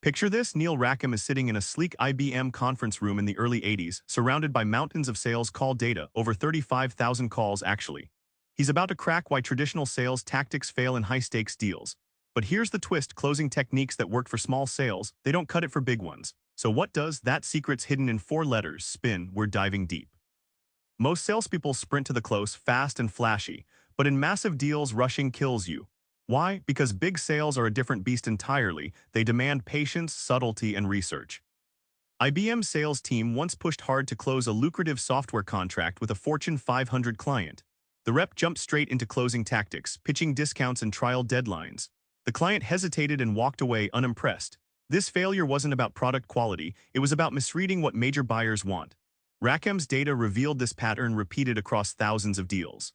Picture this: Neil Rackham is sitting in a sleek IBM conference room in the early 80s, surrounded by mountains of sales call data, over 35,000 calls actually. He's about to crack why traditional sales tactics fail in high-stakes deals. But here's the twist: closing techniques that work for small sales, they don't cut it for big ones. So what does? That secret's hidden in 4 letters: spin. We're diving deep. Most salespeople sprint to the close, fast and flashy, but in massive deals, rushing kills you. Why? Because big sales are a different beast entirely. They demand patience, subtlety, and research. IBM's sales team once pushed hard to close a lucrative software contract with a Fortune 500 client. The rep jumped straight into closing tactics, pitching discounts and trial deadlines. The client hesitated and walked away unimpressed. This failure wasn't about product quality, it was about misreading what major buyers want. Rackham's data revealed this pattern repeated across thousands of deals.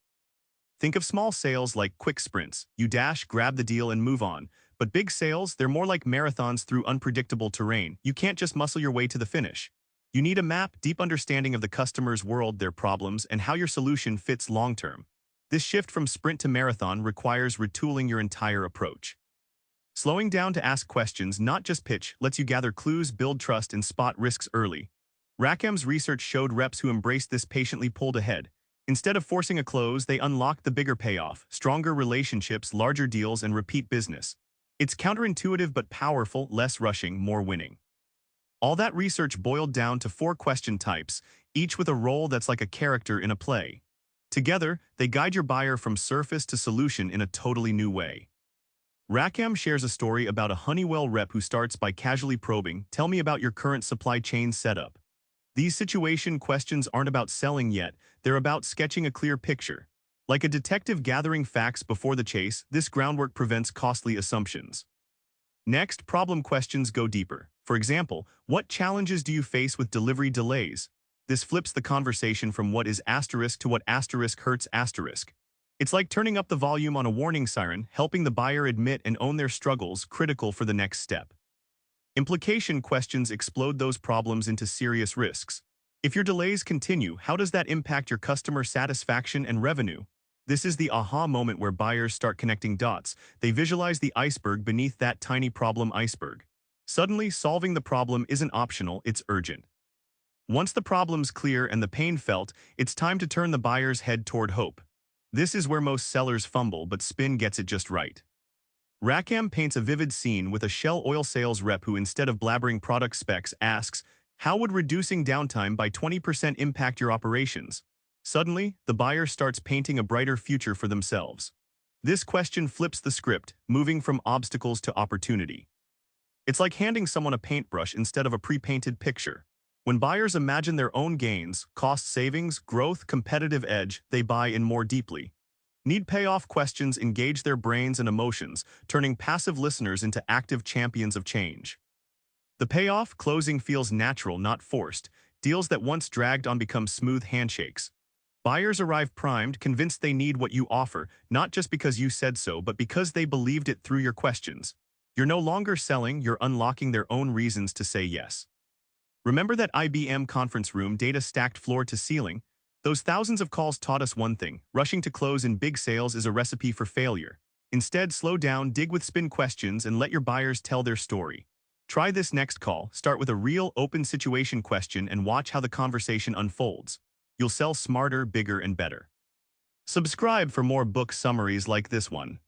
Think of small sales like quick sprints. You dash, grab the deal, and move on. But big sales, they're more like marathons through unpredictable terrain. You can't just muscle your way to the finish. You need a map, deep understanding of the customer's world, their problems, and how your solution fits long-term. This shift from sprint to marathon requires retooling your entire approach. Slowing down to ask questions, not just pitch, lets you gather clues, build trust, and spot risks early. Rackham's research showed reps who embraced this patiently pulled ahead. Instead of forcing a close, they unlocked the bigger payoff: stronger relationships, larger deals, and repeat business. It's counterintuitive but powerful: less rushing, more winning. All that research boiled down to 4 question types, each with a role that's like a character in a play. Together, they guide your buyer from surface to solution in a totally new way. Rackham shares a story about a Honeywell rep who starts by casually probing, "Tell me about your current supply chain setup." These situation questions aren't about selling yet, they're about sketching a clear picture. Like a detective gathering facts before the chase, this groundwork prevents costly assumptions. Next, problem questions go deeper. For example, what challenges do you face with delivery delays? This flips the conversation from what is asterisk to what asterisk hurts asterisk. It's like turning up the volume on a warning siren, helping the buyer admit and own their struggles, critical for the next step. Implication questions explode those problems into serious risks. If your delays continue, how does that impact your customer satisfaction and revenue? This is the aha moment where buyers start connecting dots. They visualize the iceberg beneath that tiny problem iceberg. Suddenly, solving the problem isn't optional, it's urgent. Once the problem's clear and the pain felt, it's time to turn the buyer's head toward hope. This is where most sellers fumble, but spin gets it just right. Rackham paints a vivid scene with a Shell oil sales rep who, instead of blabbering product specs, asks, "How would reducing downtime by 20% impact your operations?" Suddenly, the buyer starts painting a brighter future for themselves. This question flips the script, moving from obstacles to opportunity. It's like handing someone a paintbrush instead of a pre-painted picture. When buyers imagine their own gains, cost savings, growth, competitive edge, they buy in more deeply. Need-payoff questions engage their brains and emotions, turning passive listeners into active champions of change. The payoff: closing feels natural, not forced. Deals that once dragged on become smooth handshakes. Buyers arrive primed, convinced they need what you offer, not just because you said so, but because they believed it through your questions. You're no longer selling, you're unlocking their own reasons to say yes. Remember that IBM conference room data stacked floor to ceiling? Those thousands of calls taught us one thing: rushing to close in big sales is a recipe for failure. Instead, slow down, dig with spin questions, and let your buyers tell their story. Try this next call: start with a real, open situation question and watch how the conversation unfolds. You'll sell smarter, bigger, and better. Subscribe for more book summaries like this one.